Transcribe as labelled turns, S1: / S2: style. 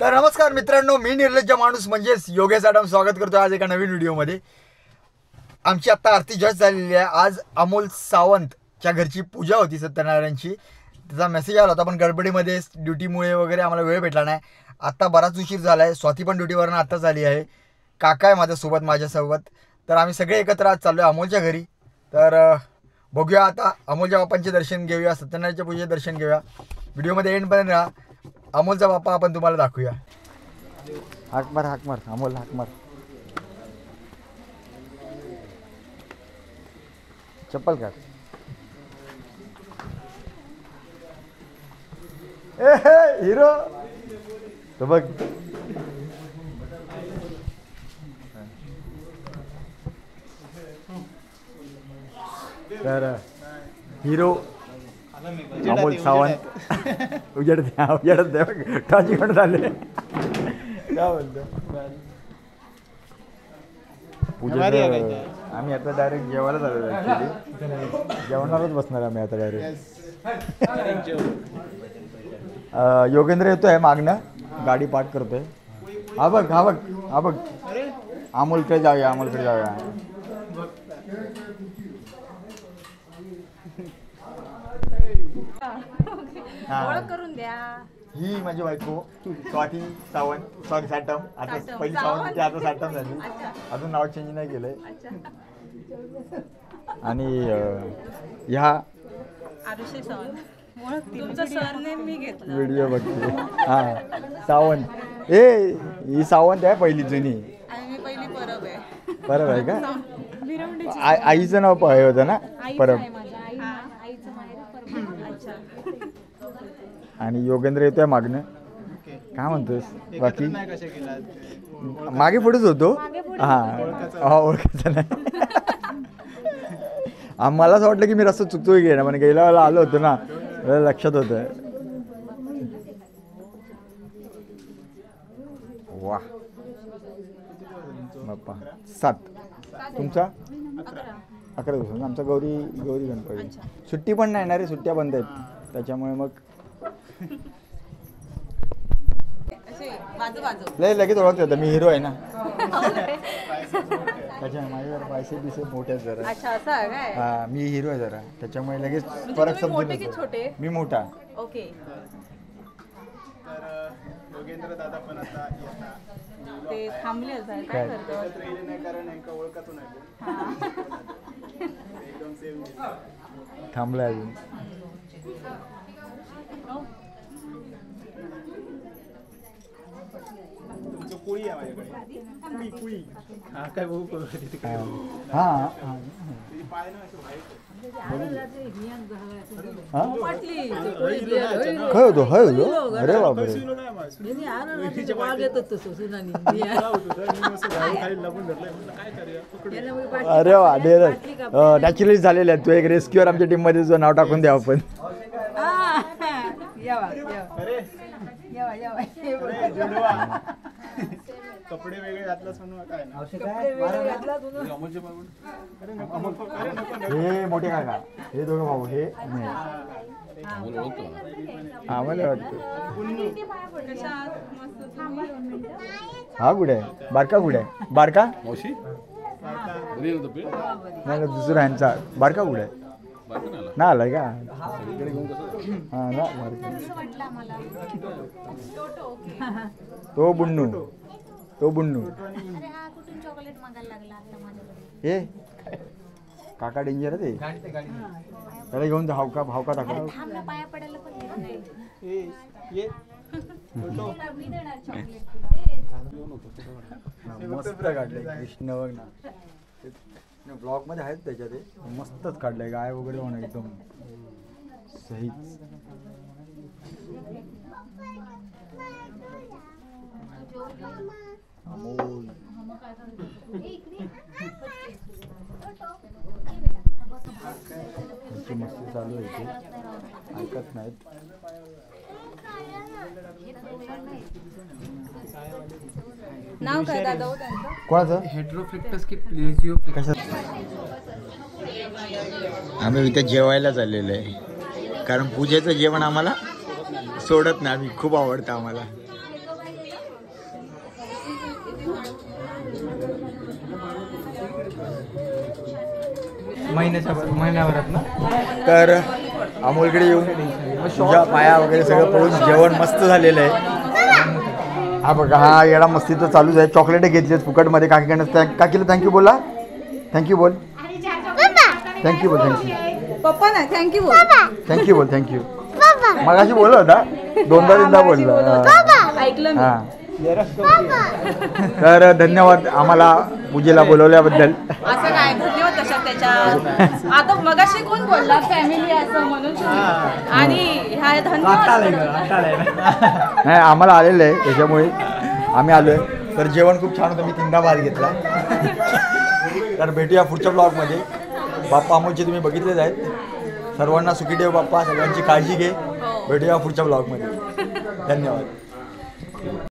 S1: तर नमस्कार मित्रांनो, मी निर्लज्ज माणूस म्हणजेच योगेश आडम स्वागत करतो आज एका नवीन व्हिडिओमध्ये। आमची आता आरती जस्ट झालेली आहे। आज अमोल सावंतच्या घरची पूजा होती सत्यनारायणची। त्याचा मेसेज आला होता पण गडबडीमध्ये ड्युटीमुळे वगैरे आम्हाला वेळ भेटला नाही। आता बराच उशीर झाला आहे। स्वाती पण ड्युटीवरून आत्ताच आली आहे। काका आहे माझ्यासोबत। तर आम्ही सगळे एकत्र आज चाललो आहे अमोलच्या घरी। तर बघूया आता अमोलच्या बाप्पांचे दर्शन घेऊया, सत्यनारायणच्या पूजेचे दर्शन घेऊया। व्हिडिओमध्ये एंडपर्यंत राहा। अमोलचा बाप्पा आपण तुम्हाला दाखवूया। हाक मार अमोल, हाक मार। चप्पल काढ। हिरो तो बघ। तर हिरो अमोल सावंत उजेडत द्या टाची कडे झाले। काय बोलतो आम्ही आता डायरेक्ट जेवायला झालो। ॲक्च्युली जेवणारच बसणार आम्ही आता डायरेक्ट। योगेंद्र येतोय मागणं, गाडी पाठ करतोय। हा बघ अमोलकडे जाऊया।
S2: ओळख करून द्या।
S1: ही माझी बायको स्वाती सावंत। सॉरी साटम। आता पहिली सावंत आता साटम झाली। अजून नाव चेंज नाही केलंय। आणि ह्या
S2: आरुषी सावंत। तुमचं सरनेम मी घेतलं।
S1: व्हिडिओ बघते। हा सावंत। ही सावंत आहे पहिली जुनी।
S2: मी पहिली परब आहे।
S1: परब आहे का? आईचं नाव हे होतं ना परब। आणि योगेंद्र येतोय मागणं। काय म्हणतोस बाकी? मागे पुढेच होतो। हा ओळखायचं नाही। मला असं वाटलं की मी रस्ता चुकतोय की ना, म्हणजे गेल्या वेळेला आलो होतो ना, लक्षात होतं। वा बाप्पा 7 तुमचा 11 दिवस। आमचा गौरी गणपती। सुट्टी पण नाही ना रे, सुट्ट्या बंद आहेत त्याच्यामुळे मग लय लगेच ओळखत होतं मी हिरो आहे ना। त्याच्या माझ्यावर पैसे बिसे मोठे जरा। हा मी हिरो आहे जरा, त्याच्यामुळे लगेच फरक समजून। मी मोठा।
S2: ओके।
S3: योगेंद्र दादा पण आता
S2: ते थांबले काय करतो
S3: कारण यांना ओळखतो नाही। एकदम सेम
S1: थांबलाय अजून।
S3: तुमचं पोळी आहे माझ्याकडे। पोळी हा काय बघू करू
S1: हा
S3: पाय ना असं बाहेर
S1: काय होतो अरे बापरे। अरे वा नॅचरली झालेलं आहे। तू एक रेस्क्यूअर आमच्या टीम मध्ये तुझं नाव टाकून द्या आपण।
S3: कपडे वेगळे घातलास म्हणून काय ना
S1: हे मोठे काका, हे दोघं भाऊ, हे आम्हाला वाटतं हा कुठे आहे? बारका कुठे आहे? बारका नाही दुसरा ह्यांचा बारका कुठे आहे? ना आलाय का? हा ना तो बुन्नू हे काका डेंजर आहे। त्याला घेऊन जा। भावका टाका। मस्त काढलंय कृष्ण बघ ना। ब्लॉग मध्ये आहेत त्याच्यात मस्तच काढलंय। गाय वगैरे होणं एकदम सहीच। अमोल मस्ती चालू आहे, ऐकत नाहीत।
S2: नाव काय दादा हो त्यांचं?
S1: कोणाचं?
S3: हेट्रोफ्लेक्टस की प्लेजिओ
S1: कशात? आम्ही इथे जेवायला चाललेलो आहे कारण पूजेचं जेवण आम्हाला सोडत नाही, आम्ही खूप आवडतं आम्हाला।
S4: महिन्याभरात ना.
S1: तर अमोलकडे येऊन तुझ्या पाया वगैरे सगळं पळून जेवण मस्त झालेलं आहे. हा बघा, हा येडा मस्ती तर चालूच आहे. चॉकलेट घेतलीत फुकटमध्ये काकीकडनं. काकीला थँक्यू बोला. थँक्यू बोल. थँक्यू बोल. थँक्यू.
S2: पप्पा ना थँक्यू बोल.
S1: थँक्यू बोल. थँक्यू. मगाशी बोलला होता, दोनदा तीनदा बोलला.
S2: ऐकलं मी.
S1: हा. तर धन्यवाद आम्हाला पूजेला बोलवल्याबद्दल.
S2: असं काय धन्यवाद कशात त्याच्यात. आता मगाशी कोण बोलला फॅमिली असं म्हणून आणि ह्या धन्यवाद.
S1: नाही, आम्हाला आलेलं आहे त्याच्यामुळे आम्ही आलोय. तर जेवण खूप छान होतं, मी 3दा भात घेतला. तर भेटूया पुढच्या ब्लॉगमध्ये. बाप्पा अमोलचे तुम्ही बघितलेच आहेत. सर्वांना सुखी ठेव बाप्पा, सगळ्यांची काळजी घे. भेटूया पुढच्या ब्लॉगमध्ये. धन्यवाद.